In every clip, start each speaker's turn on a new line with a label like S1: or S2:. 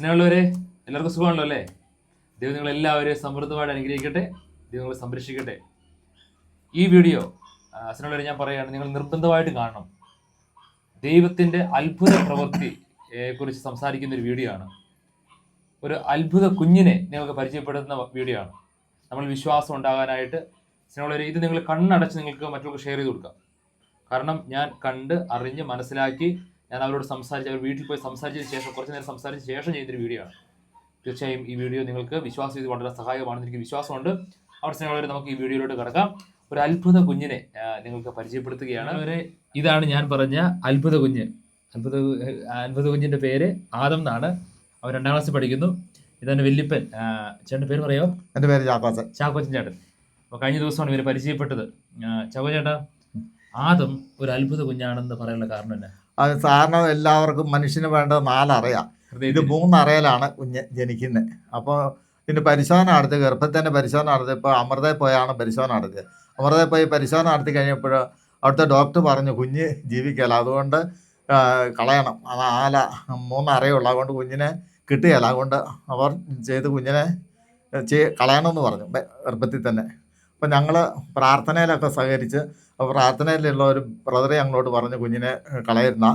S1: സ്നേഹമുള്ളവരെ, എല്ലാവർക്കും സുഖമാണല്ലോ അല്ലേ? ദൈവം നിങ്ങളെല്ലാവരെയും സമൃദ്ധമായിട്ട് അനുഗ്രഹിക്കട്ടെ. ദൈവം നിങ്ങളെ സംരക്ഷിക്കട്ടെ. ഈ വീഡിയോ സ്നേഹമുള്ളവരെ ഞാൻ പറയുകയാണ്, നിങ്ങൾ നിർബന്ധമായിട്ട് കാണണം. ദൈവത്തിൻ്റെ അത്ഭുത പ്രവൃത്തിയെ കുറിച്ച് സംസാരിക്കുന്ന ഒരു വീഡിയോ ആണ്. ഒരു അത്ഭുത കുഞ്ഞിനെ നിങ്ങൾക്ക് പരിചയപ്പെടുത്തുന്ന വീഡിയോ ആണ്. നമ്മൾ വിശ്വാസം ഉണ്ടാകാനായിട്ട് സ്നേഹമുള്ളവരെ, ഇത് നിങ്ങൾ കണ്ണടച്ച് നിങ്ങൾക്ക് മറ്റുള്ളവർക്ക് ഷെയർ ചെയ്ത് കൊടുക്കാം. കാരണം ഞാൻ കണ്ട് അറിഞ്ഞ് മനസ്സിലാക്കി ഞാൻ അവരോട് സംസാരിച്ച് അവർ വീട്ടിൽ പോയി സംസാരിച്ചതിന് ശേഷം കുറച്ച് നേരം സംസാരിച്ച ശേഷം ചെയ്യുന്നൊരു വീഡിയോ ആണ്. തീർച്ചയായും ഈ വീഡിയോ നിങ്ങൾക്ക് വിശ്വാസം ചെയ്ത് വളരെ സഹായമാണെന്ന് എനിക്ക് വിശ്വാസമുണ്ട്. അവർ സ്നേഹമുള്ളവരെ, നമുക്ക് ഈ വീഡിയോയിലോട്ട് കിടക്കാം. ഒരു അത്ഭുത കുഞ്ഞിനെ നിങ്ങൾക്ക് പരിചയപ്പെടുത്തുകയാണ്. അവരെ ഇതാണ് ഞാൻ പറഞ്ഞ അത്ഭുത കുഞ്ഞ്. അത്ഭുത കുഞ്ഞിൻ്റെ പേര് ആദം എന്നാണ്. അവർ 2ാം ക്ലാസ്സിൽ പഠിക്കുന്നു. ഇതാണ് വല്യപ്പൻ. ചേട്ടൻ്റെ പേര് പറയാമോ?
S2: എൻ്റെ പേര് ചാക്കോച്ചൻ.
S1: ചാക്കോച്ചൻ ചേട്ടൻ. അപ്പോൾ കഴിഞ്ഞ ദിവസമാണ് ഇവർ പരിചയപ്പെട്ടത്. ചാക്കോ ചേട്ടാ, ആദം ഒരു അത്ഭുത കുഞ്ഞാണെന്ന് പറയാനുള്ള കാരണം എന്നാ?
S2: അത് സാധാരണ എല്ലാവർക്കും മനുഷ്യന് വേണ്ടത് 4 അറയാ. ഇത് 3 അറയിലാണ് കുഞ്ഞ് ജനിക്കുന്നത്. അപ്പോൾ ഇതിന് പരിശോധന നടത്തി, ഗർഭത്തിൻ്റെ പരിശോധന നടത്തി. ഇപ്പോൾ അമൃതയിൽ പോയാണ് പരിശോധന നടത്തിയത്. അമൃതയിൽ പോയി പരിശോധന നടത്തി കഴിഞ്ഞപ്പോൾ അവിടുത്തെ ഡോക്ടർ പറഞ്ഞു കുഞ്ഞ് ജീവിക്കില്ല, അതുകൊണ്ട് കളയണം. അത് 3 അറയുള്ള, അതുകൊണ്ട് കുഞ്ഞിനെ കിട്ടുകയില്ല. അതുകൊണ്ട് അവർ ചെയ്ത് കുഞ്ഞിനെ കളയണമെന്ന് പറഞ്ഞു ഗർഭത്തിൽ തന്നെ. അപ്പോൾ ഞങ്ങൾ പ്രാർത്ഥനയിലൊക്കെ സഹകരിച്ച്, പ്രാർത്ഥനയിലുള്ള ഒരു ബ്രദറെ ഞങ്ങളോട് പറഞ്ഞു കുഞ്ഞിനെ കളയരുന്ന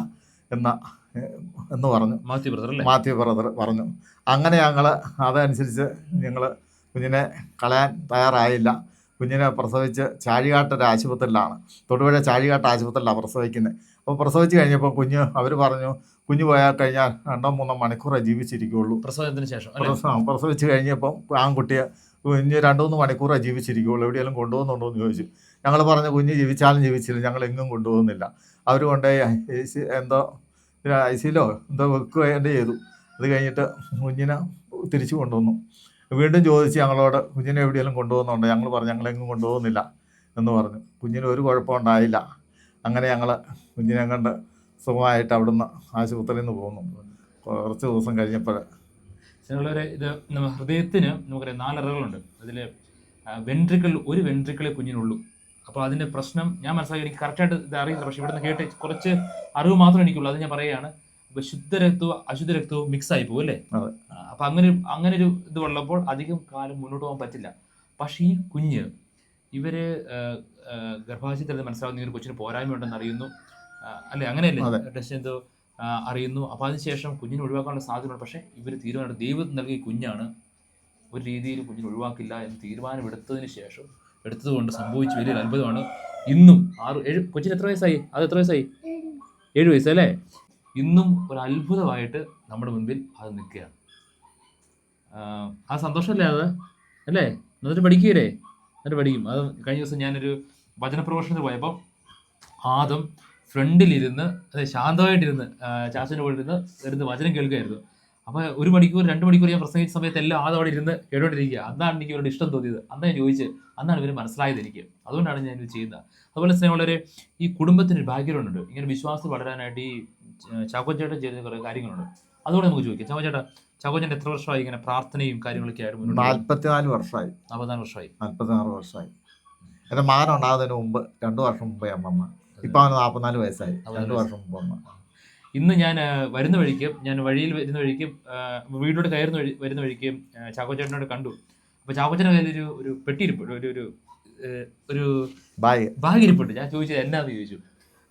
S2: എന്ന് പറഞ്ഞു. മാത്യു ബ്രദർ പറഞ്ഞു. അങ്ങനെ ഞങ്ങൾ അതനുസരിച്ച് ഞങ്ങൾ കുഞ്ഞിനെ കളയാൻ തയ്യാറായില്ല. കുഞ്ഞിനെ പ്രസവിച്ച് ചാഴികാട്ടൊരു ആശുപത്രിയിലാണ്, തൊടുപുഴ ചാഴികാട്ട് ആശുപത്രിയിലാണ് പ്രസവിക്കുന്നത്. അപ്പോൾ പ്രസവിച്ച് കഴിഞ്ഞപ്പോൾ അവർ പറഞ്ഞു കുഞ്ഞ് പോയാൽ കഴിഞ്ഞാൽ 2-3 മണിക്കൂറേ ജീവിച്ചിരിക്കുകയുള്ളൂ.
S1: പ്രസവത്തിന് ശേഷം
S2: പ്രസവിച്ച് കഴിഞ്ഞപ്പോൾ ആൺകുട്ടിയെ കുഞ്ഞ് 2-3 മണിക്കൂറേ ജീവിച്ചിരിക്കുകയുള്ളൂ, എവിടെയെങ്കിലും കൊണ്ടുപോകുന്നുണ്ടോ എന്ന് ചോദിച്ചു. ഞങ്ങൾ പറഞ്ഞു കുഞ്ഞ് ജീവിച്ചാലും ജീവിച്ചില്ല, ഞങ്ങൾ എങ്ങും കൊണ്ടുപോകുന്നില്ല. അവർ കൊണ്ടുപോയി എന്തോ ICUലോ എന്തോ വെക്കുകയോ ചെയ്തു. അത് കഴിഞ്ഞിട്ട് കുഞ്ഞിനെ തിരിച്ചു കൊണ്ടുവന്നു. വീണ്ടും ചോദിച്ച് ഞങ്ങളോട് കുഞ്ഞിനെ എവിടെയെങ്കിലും കൊണ്ടുപോകുന്നുണ്ടോ? ഞങ്ങൾ പറഞ്ഞു ഞങ്ങളെങ്ങും കൊണ്ടുപോകുന്നില്ല എന്ന് പറഞ്ഞു. കുഞ്ഞിന് ഒരു കുഴപ്പമുണ്ടായില്ല. അങ്ങനെ ഞങ്ങൾ കുഞ്ഞിനെ കണ്ട് സുഖമായിട്ട് അവിടുന്ന് ആശുപത്രിയിൽ നിന്ന് പോന്നു. കുറച്ച് ദിവസം കഴിഞ്ഞപ്പോൾ
S1: ഞങ്ങളൊരു ഇത് ഹൃദയത്തിന് നമുക്കറിയാം 4 അറകളുണ്ട്. അതിൽ ഒരു വെൻട്രിക്കിളെ കുഞ്ഞിനുള്ളൂ. അപ്പോൾ അതിൻ്റെ പ്രശ്നം ഞാൻ മനസ്സിലാക്കി, എനിക്ക് കറക്റ്റായിട്ട് ഇത് അറിയില്ല, പക്ഷേ ഇവിടുന്ന് കേട്ട് കുറച്ച് അറിവ് മാത്രമേ എനിക്കുള്ളൂ. അത് ഞാൻ പറയുകയാണ്. ഇപ്പോൾ ശുദ്ധരക്തവും അശുദ്ധരക്തവും മിക്സ് ആയി പോകും അല്ലേ? അപ്പോൾ അങ്ങനെ ഒരു ഇത് ഉള്ളപ്പോൾ അധികം കാലം മുന്നോട്ട് പോകാൻ പറ്റില്ല. പക്ഷേ ഈ കുഞ്ഞ് ഇവർ ഗർഭാശയത്തിൽ മനസ്സിലാവുന്ന ഒരു കൊച്ചിന് പോരായ്മ ഉണ്ടെന്ന് അറിയുന്നു അല്ലേ? അങ്ങനെയല്ലേ? ടെസ്റ്റ് എന്തോ അറിയുന്നു. അപ്പോൾ അതിനുശേഷം കുഞ്ഞിനെ ഒഴിവാക്കാനുള്ള സാധ്യതയുണ്ട്. പക്ഷേ ഇവർ തീരുമാനം, ദൈവം നൽകിയ കുഞ്ഞാണ്, ഒരു രീതിയിൽ കുഞ്ഞിനെ ഒഴിവാക്കില്ല എന്ന് എടുത്തതുകൊണ്ട് സംഭവിച്ച വലിയൊരു അത്ഭുതമാണ്. ഇന്നും 6-7 കൊച്ചിന് എത്ര വയസ്സായി? അത് എത്ര വയസ്സായി? 7 വയസ്സല്ലേ? ഇന്നും ഒരു അത്ഭുതമായിട്ട് നമ്മുടെ മുൻപിൽ അത് നിൽക്കുകയാണ്. ആ സന്തോഷമല്ലേ അത് അല്ലേ? എന്നിട്ട് പഠിക്കുകയല്ലേ? എന്നിട്ട് പഠിക്കും. അത് കഴിഞ്ഞ ദിവസം ഞാനൊരു വചനപ്രഭാഷണത്തിൽ പോയപ്പോൾ ആദം ഫ്രണ്ടിലിരുന്ന്, അതെ, ശാന്തമായിട്ടിരുന്ന് ചാച്ചൻ്റെ കൂടെ ഇരുന്ന് വചനം കേൾക്കുകയായിരുന്നു. അപ്പോൾ 1 മണിക്കൂർ 2 മണിക്കൂർ ഞാൻ പ്രസംഗിച്ച സമയത്ത് എല്ലാം ആദം അവിടെ ഇരുന്ന് കേട്ടോണ്ടിരിക്കുക. അന്നാണ് എനിക്ക് ഇവരുടെ ഇഷ്ടം തോന്നിയത്. അന്ന് ഞാൻ ചോദിച്ച്, അന്നാണ് ഇവർ മനസ്സിലായത് എനിക്ക്. അതുകൊണ്ടാണ് ഞാൻ ഇത് ചെയ്യുന്നത്. അതുപോലെ സ്നേഹമുള്ളവരെ, ഈ കുടുംബത്തിനൊരു ബാക്ക്ഗ്രൗണ്ട് ഉണ്ട്. ഇങ്ങനെ വിശ്വാസം വളരാനായിട്ട് ഈ ചാക്കോച്ചേട്ടൻ ചെയ്യുന്ന കുറേ കാര്യങ്ങളുണ്ട്. അതുകൊണ്ട് നമുക്ക് ചോദിക്കാം. ചാക്കോച്ചേട്ടൻ എത്ര വർഷമായി ഇങ്ങനെ പ്രാർത്ഥനയും കാര്യങ്ങളൊക്കെ ആയിട്ട്?
S2: 44 വർഷമായി. 44 വർഷമായി. എൻ്റെ മകൻ ഉണ്ടാകുന്നതിന് മുമ്പ് 2 വർഷം മുമ്പ് ഞാൻ വന്ന. ഇപ്പം അവന് 44 വയസ്സായി. 2 വർഷം മുമ്പ് വന്ന.
S1: ഇന്ന് ഞാൻ വഴിയിൽ വരുന്ന വഴിക്കും വീട്ടിലോട്ട് വരുന്ന വഴിക്കും ചാക്കോച്ചേട്ടനോട് കണ്ടു. അപ്പോൾ ചാക്കോച്ചേട്ടൻ്റെ കയ്യിൽ ഒരു പെട്ടിയിരിപ്പുണ്ട്, ഒരു ബാഗ് ഇരിപ്പുണ്ട്. ഞാൻ ചോദിച്ചത് എന്നാന്ന് ചോദിച്ചു.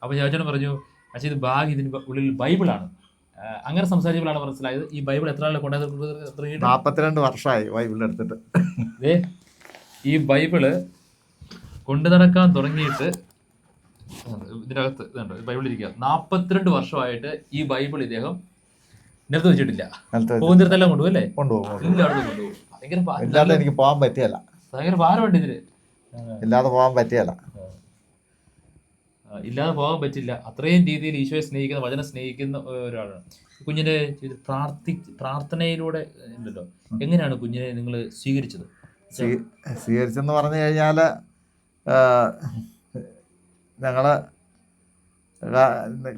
S1: അപ്പോൾ ചാക്കോച്ചേട്ടൻ പറഞ്ഞു, പക്ഷേ ഇത് ബാഗ്, ഇതിന് ഉള്ളിൽ ബൈബിളാണ്. അങ്ങനെ സംസാരിച്ചപ്പോഴാണ് മനസ്സിലായത് ഈ ബൈബിൾ എത്ര ആളെ കൊണ്ടുവന്നത്?
S2: 42 വർഷമായി ബൈബിൾ എടുത്തിട്ട്.
S1: ഈ ബൈബിള് കൊണ്ടു നടക്കാൻ തുടങ്ങിയിട്ട് ഇതിനകത്ത് ഇതുണ്ട്, ബൈബിൾ ഇരിക്കുക. 42 വർഷമായിട്ട് ഈ ബൈബിൾ ഇദ്ദേഹം നിലത്ത് വെച്ചിട്ടില്ല. പോകുന്നിടത്തെല്ലാം കൊണ്ടുപോകും അല്ലേ? എല്ലായിടത്തും കൊണ്ടുപോകും.
S2: ഇല്ലാതെ എനിക്ക് പോകാൻ പറ്റിയല്ല.
S1: ഭയങ്കര ഭാരമുണ്ട് ഇതിന്.
S2: ഇല്ലാതെ പോകാൻ പറ്റിയല്ല.
S1: ഇല്ലാതെ പോകാൻ പറ്റില്ല. അത്രയും രീതിയിൽ ഈശോയെ സ്നേഹിക്കുന്ന, വചനം സ്നേഹിക്കുന്ന ഒരാളാണ്. കുഞ്ഞിനെ പ്രാർത്ഥനയിലൂടെ ഉണ്ടല്ലോ, എങ്ങനെയാണ് കുഞ്ഞിനെ നിങ്ങൾ സ്വീകരിച്ചത്?
S2: സ്വീകരിച്ചെന്ന് പറഞ്ഞു കഴിഞ്ഞാൽ ഞങ്ങൾ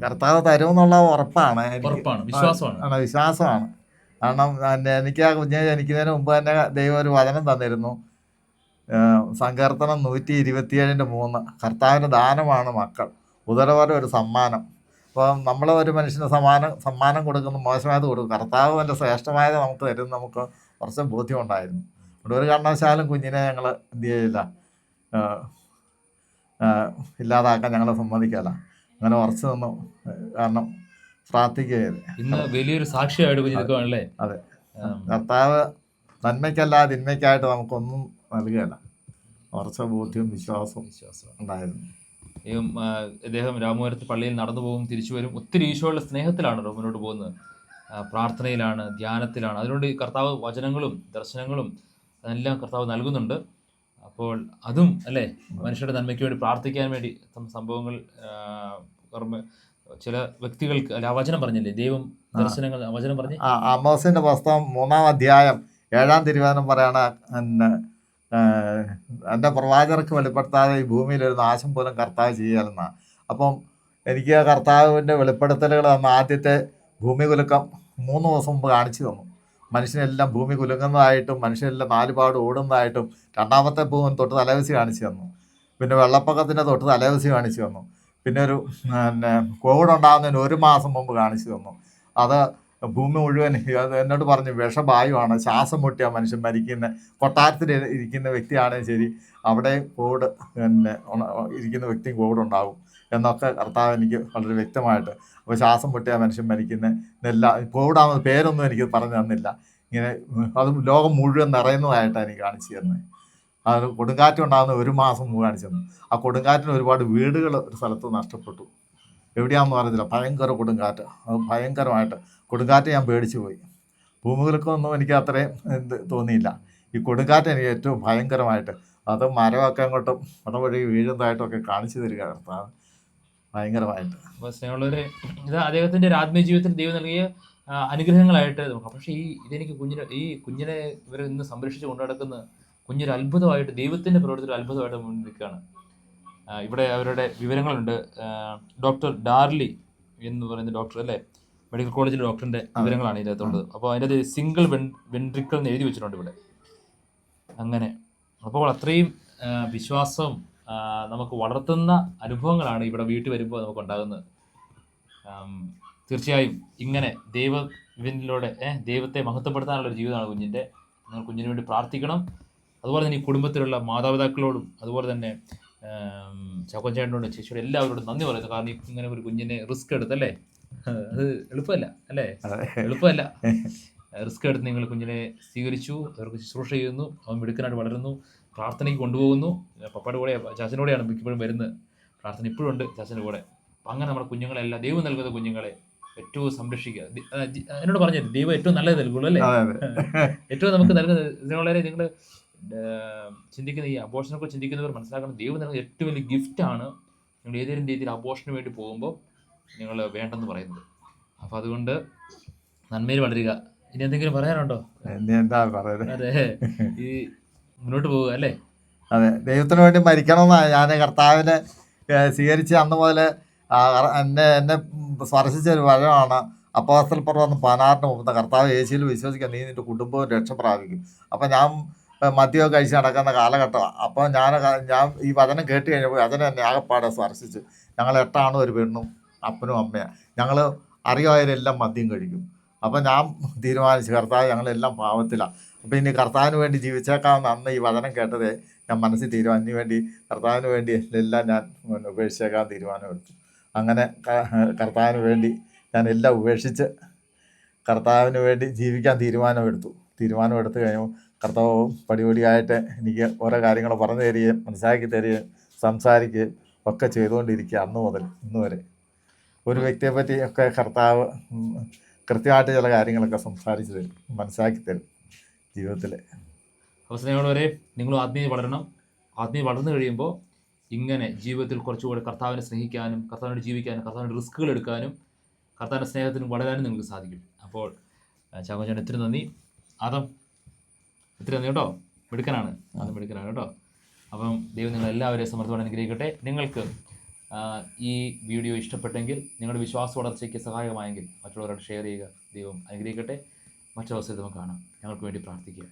S2: കർത്താവ് തരുമെന്നുള്ള ഉറപ്പാണ്, വിശ്വാസമാണ്. കാരണം എനിക്ക് ആ കുഞ്ഞിനെ ജനിക്കുന്നതിന് മുമ്പ് തന്നെ ദൈവം ഒരു വചനം തന്നിരുന്നു. സങ്കീർത്തനം 127:3, കർത്താവിൻ്റെ ദാനമാണ് മക്കൾ, ഉദരവരം ഒരു സമ്മാനം. അപ്പോൾ നമ്മൾ ഒരു മനുഷ്യന് സമ്മാനം കൊടുക്കുന്ന മോശമായത് കൊടുക്കും. കർത്താവ് എൻ്റെ ശ്രേഷ്ഠമായത് നമുക്ക് തരും. നമുക്ക് കുറച്ച് ബോധ്യം ഉണ്ടായിരുന്നു. അതുകൊണ്ട് ഒരു കാരണവശാലും കുഞ്ഞിനെ ഞങ്ങൾ എന്ത് ചെയ്യില്ല, ഇല്ലാതാക്കാൻ ഞങ്ങൾ സമ്മതിക്കല്ല. അങ്ങനെ ഉറച്ചു നിന്നു. കാരണം പ്രാർത്ഥിക്കുകയത്
S1: ഇന്ന് വലിയൊരു സാക്ഷിയായിട്ട് കുഞ്ഞ് നിൽക്കുകയാണല്ലേ.
S2: അതെ, കർത്താവ് നന്മയ്ക്കല്ല തിന്മയ്ക്കായിട്ട് നമുക്കൊന്നും നൽകുകയല്ല. ഉറച്ച ബോധ്യവും വിശ്വാസവും ഉണ്ടായിരുന്നു.
S1: അദ്ദേഹം രാമപുരത്ത് പള്ളിയിൽ നടന്നു പോകും, തിരിച്ചു വരും. ഒത്തിരി ഈശോയുടെ സ്നേഹത്തിലാണ് മുന്നോട്ട് പോകുന്നത്. പ്രാർത്ഥനയിലാണ്, ധ്യാനത്തിലാണ്. അതുകൊണ്ട് കർത്താവ് വചനങ്ങളും ദർശനങ്ങളും അതെല്ലാം കർത്താവ് നൽകുന്നുണ്ട്. അപ്പോൾ അതും അല്ലേ മനുഷ്യരുടെ നന്മയ്ക്ക് വേണ്ടി പ്രാർത്ഥിക്കാൻ വേണ്ടി സംഭവങ്ങൾ ചില വ്യക്തികൾക്ക് അല്ല, വചനം പറഞ്ഞില്ലേ, ദൈവം ദർശനങ്ങൾ വചനം പറഞ്ഞ്
S2: ആമോസിന്റെ പുസ്തകം 3-ാം അധ്യായം 7-ാം തിരുവചനം പറയണ, എൻ്റെ പ്രവാചകർക്ക് വെളിപ്പെടുത്താതെ ഈ ഭൂമിയിൽ ഒരു നാശം പോലും കർത്താവ് ചെയ്യാലെന്നാണ്. അപ്പം എനിക്ക് കർത്താവിൻ്റെ വെളിപ്പെടുത്തലുകൾ തന്ന ആദ്യത്തെ ഭൂമി കുലുക്കം 3 ദിവസം മുമ്പ് കാണിച്ചു തന്നു. മനുഷ്യനെല്ലാം ഭൂമി കുലുങ്ങുന്നതായിട്ടും മനുഷ്യനെല്ലാം 4 പാട് ഓടുന്നതായിട്ടും. രണ്ടാമത്തെ ഭൂമി തൊട്ട് തലേവസി കാണിച്ചു തന്നു. പിന്നെ വെള്ളപ്പൊക്കത്തിൻ്റെ തൊട്ട് തലേവസി കാണിച്ചു തന്നു. പിന്നെ ഒരു കോവിഡ് ഉണ്ടാകുന്നതിന് 1 മാസം മുമ്പ് കാണിച്ചു തന്നു. അത് ഭൂമി മുഴുവൻ എന്നോട് പറഞ്ഞു വിഷവായുവാണ്, ശ്വാസം മുട്ടിയ മനുഷ്യൻ മരിക്കുന്ന. കൊട്ടാരത്തിൽ ഇരിക്കുന്ന വ്യക്തിയാണെങ്കിൽ ശരി, അവിടെ കോവിഡ് ഇരിക്കുന്ന വ്യക്തി കോവിഡ് ഉണ്ടാകും എന്നൊക്കെ കർത്താവ് എനിക്ക് വളരെ വ്യക്തമായിട്ട്. അപ്പോൾ ശ്വാസം മുട്ടിയ മനുഷ്യൻ മരിക്കുന്ന എല്ലാ കോവിഡാകുന്ന പേരൊന്നും എനിക്ക് പറഞ്ഞു തന്നില്ല. ഇങ്ങനെ അത് ലോകം മുഴുവൻ നിറയുന്നതായിട്ടാണ് എനിക്ക് കാണിച്ചു തരുന്നത്. അത് കൊടുങ്കാറ്റുണ്ടാകുന്ന 1 മാസം മുമ്പ് കാണിച്ചു തന്നു. ആ കൊടുങ്കാറ്റിന് ഒരുപാട് വീടുകൾ ഒരു സ്ഥലത്ത് നഷ്ടപ്പെട്ടു. എവിടെയാണെന്ന് പറഞ്ഞില്ല, ഭയങ്കര കൊടുങ്കാറ്റ്. അത് ഭയങ്കരമായിട്ട് കൊടുങ്കാറ്റ് ഞാൻ പേടിച്ചു പോയി. ഭൂമികൾക്കൊന്നും എനിക്ക് അത്രയും തോന്നിയില്ല. ഈ കൊടുങ്കാറ്റ് എനിക്ക് ഏറ്റവും ഭയങ്കരമായിട്ട്, അത് മരമൊക്കെ അങ്ങോട്ടും വഴി വീഴുന്നതായിട്ടൊക്കെ കാണിച്ചു തരിക കർത്താവ് ഭയങ്കരമായിട്ട്.
S1: അപ്പോൾ സ്നേഹമുള്ളവരെ, ഇത് അദ്ദേഹത്തിൻ്റെ ഒരു ആത്മീയ ജീവിതത്തിൽ ദൈവം നൽകിയ അനുഗ്രഹങ്ങളായിട്ട് നോക്കാം. പക്ഷേ ഇതെനിക്ക് കുഞ്ഞിനെ ഇവരെ ഇന്ന് സംരക്ഷിച്ച് കൊണ്ടു നടക്കുന്ന കുഞ്ഞൊരു അത്ഭുതമായിട്ട്, ദൈവത്തിൻ്റെ പ്രവർത്തനം അത്ഭുതമായിട്ട് മുന്നിൽ നിൽക്കുകയാണ്. ഇവിടെ അവരുടെ വിവരങ്ങളുണ്ട്. ഡോക്ടർ ഡാർലി എന്ന് പറയുന്ന ഡോക്ടർ അല്ലേ, മെഡിക്കൽ കോളേജിലെ ഡോക്ടറിൻ്റെ വിവരങ്ങളാണ് ഇതിനകത്തുള്ളത്. അപ്പോൾ അതിൻ്റെ സിംഗിൾ വെൻട്രിക്കിൾ എന്ന് എഴുതി വെച്ചിട്ടുണ്ട് ഇവിടെ. അങ്ങനെ അപ്പോൾ അത്രയും വിശ്വാസം നമുക്ക് വളർത്തുന്ന അനുഭവങ്ങളാണ് ഇവിടെ വീട്ടിൽ വരുമ്പോൾ നമുക്ക് ഉണ്ടാകുന്നത്. തീർച്ചയായും ഇങ്ങനെ ദൈവത്തിലൂടെ ദൈവത്തെ മഹത്വപ്പെടുത്താനുള്ളൊരു ജീവിതമാണ് കുഞ്ഞിൻ്റെ. നിങ്ങൾ കുഞ്ഞിന് വേണ്ടി പ്രാർത്ഥിക്കണം. അതുപോലെ തന്നെ ഈ കുടുംബത്തിലുള്ള മാതാപിതാക്കളോടും അതുപോലെ തന്നെ ചാക്കോച്ചേട്ടനോടും ചേച്ചിയോടും എല്ലാവരോടും നന്ദി പറയുന്നു. കാരണം ഇങ്ങനെ ഒരു കുഞ്ഞിനെ റിസ്ക് എടുത്തല്ലേ, അത് എളുപ്പമല്ല അല്ലേ, എളുപ്പമല്ല. റിസ്ക് എടുത്ത് നിങ്ങൾ കുഞ്ഞിനെ സ്വീകരിച്ചു, അവർക്ക് ശുശ്രൂഷ ചെയ്യുന്നു, അവൻ മിടുക്കനായിട്ട് വളരുന്നു, പ്രാർത്ഥനയ്ക്ക് കൊണ്ടുപോകുന്നു. പപ്പയുടെ കൂടെ ചാച്ചനോടെയാണ് മിക്കപ്പോഴും വരുന്നത്. പ്രാർത്ഥന ഇപ്പോഴും ഉണ്ട് ചാച്ചൻ്റെ കൂടെ. അപ്പം അങ്ങനെ നമ്മുടെ കുഞ്ഞുങ്ങളെല്ലാം ദൈവം നൽകുന്ന കുഞ്ഞുങ്ങളെ ഏറ്റവും സംരക്ഷിക്കുക. എന്നോട് പറഞ്ഞത് ദൈവം ഏറ്റവും നല്ലത് നൽകുള്ളൂ അല്ലേ, ഏറ്റവും നമുക്ക് നൽകുന്നത്. ഇതിനുള്ളവരെ നിങ്ങൾ ചിന്തിക്കുന്ന ഈ അബോർഷനെ കുറിച്ച് ചിന്തിക്കുന്നവർ മനസ്സിലാക്കണം, ദൈവം നൽകുന്ന ഏറ്റവും വലിയ ഗിഫ്റ്റാണ് നിങ്ങൾ ഏതെങ്കിലും രീതിയിൽ അബോർഷന് വേണ്ടി പോകുമ്പോൾ നിങ്ങൾ വേണ്ടെന്ന് പറയുന്നത്. അപ്പോൾ അതുകൊണ്ട് നന്മയിൽ വളരുക. ഇനി എന്തെങ്കിലും പറയാനുണ്ടോ?
S2: എന്താ പറയുന്നത്?
S1: അതെ, ഈ മുന്നോട്ട് പോവുക അല്ലേ.
S2: അതെ, ദൈവത്തിന് വേണ്ടി മരിക്കണമെന്നാണ് ഞാൻ കർത്താവിനെ സ്വീകരിച്ച് അന്ന് മുതൽ എന്നെ സ്പർശിച്ച ഒരു വചനമാണ് അപ്പോസ്തല പ്രവർത്തനം 16:30. കർത്താവ് യേശുവിൽ വിശ്വസിക്കുക, നീ നിൻ്റെ കുടുംബവും രക്ഷ പ്രാപിക്കും. അപ്പം ഞാൻ മദ്യമൊക്കെ കഴിച്ച് നടക്കുന്ന കാലഘട്ടമാണ്. അപ്പോൾ ഞാൻ ഈ വചനം കേട്ട് കഴിഞ്ഞപ്പോൾ അതിനെ എന്നെ ആകെപ്പാടെ സ്പർശിച്ചു. ഞങ്ങൾ 8 ആണും ഒരു പെണ്ണും അപ്പനും അമ്മയാണ്. ഞങ്ങൾ അറിയായവരെല്ലാം മദ്യം കഴിക്കും. അപ്പം ഞാൻ തീരുമാനിച്ചു, കർത്താവ് ഞങ്ങളെല്ലാം പാവത്തിലാണ്. അപ്പോൾ ഇനി കർത്താവിന് വേണ്ടി ജീവിച്ചേക്കാമെന്ന് അന്ന് ഈ വചനം കേട്ടതേ ഞാൻ മനസ്സിൽ തീരുമാനം വേണ്ടി കർത്താവിന് വേണ്ടി എല്ലാം ഞാൻ ഉപേക്ഷിച്ചേക്കാൻ തീരുമാനമെടുത്തു. അങ്ങനെ കർത്താവിന് വേണ്ടി ഞാൻ എല്ലാം ഉപേക്ഷിച്ച് കർത്താവിന് വേണ്ടി ജീവിക്കാൻ തീരുമാനമെടുത്ത് കഴിയുമ്പോൾ കർത്താവ് പടിപടിയായിട്ട് എനിക്ക് ഓരോ കാര്യങ്ങൾ പറഞ്ഞു തരികയും മനസ്സിലാക്കി തരികയും സംസാരിക്കുകയും ഒക്കെ ചെയ്തുകൊണ്ടിരിക്കുക. അന്ന് മുതൽ ഇന്ന് വരെ ഒരു വ്യക്തിയെ പറ്റി ഒക്കെ കർത്താവ് കൃത്യമായിട്ട് ചില കാര്യങ്ങളൊക്കെ സംസാരിച്ച് തരും, മനസ്സിലാക്കി തരും ജീവിതത്തിൽ.
S1: അവസരങ്ങളവരെ നിങ്ങളും ആത്മീയ വളരണം. ആത്മീയ വളർന്നു കഴിയുമ്പോൾ ഇങ്ങനെ ജീവിതത്തിൽ കുറച്ചുകൂടെ കർത്താവിനെ സ്നേഹിക്കാനും കർത്താവിനോട് ജീവിക്കാനും കർത്താവിൻ്റെ റിസ്കുകൾ എടുക്കാനും കർത്താവിൻ്റെ സ്നേഹത്തിനും വളരാനും നിങ്ങൾക്ക് സാധിക്കും. അപ്പോൾ ചാക്കോച്ചൻ ഒത്തിരി നന്ദി. ആദം ഒത്തിരി നന്ദി കേട്ടോ, മിടുക്കനാണ് കേട്ടോ. അപ്പം ദൈവം നിങ്ങളെല്ലാവരെയും സമൃദ്ധമായി അനുഗ്രഹിക്കട്ടെ. നിങ്ങൾക്ക് ഈ വീഡിയോ ഇഷ്ടപ്പെട്ടെങ്കിൽ, നിങ്ങളുടെ വിശ്വാസ വളർച്ചയ്ക്ക് സഹായകമായെങ്കിൽ മറ്റുള്ളവരോട് ഷെയർ ചെയ്യുക. ദൈവം അനുഗ്രഹിക്കട്ടെ. മറ്റൊരവസരത്തിൽ നമുക്ക് കാണാം. ഞങ്ങൾക്ക് വേണ്ടി പ്രാർത്ഥിക്കുക.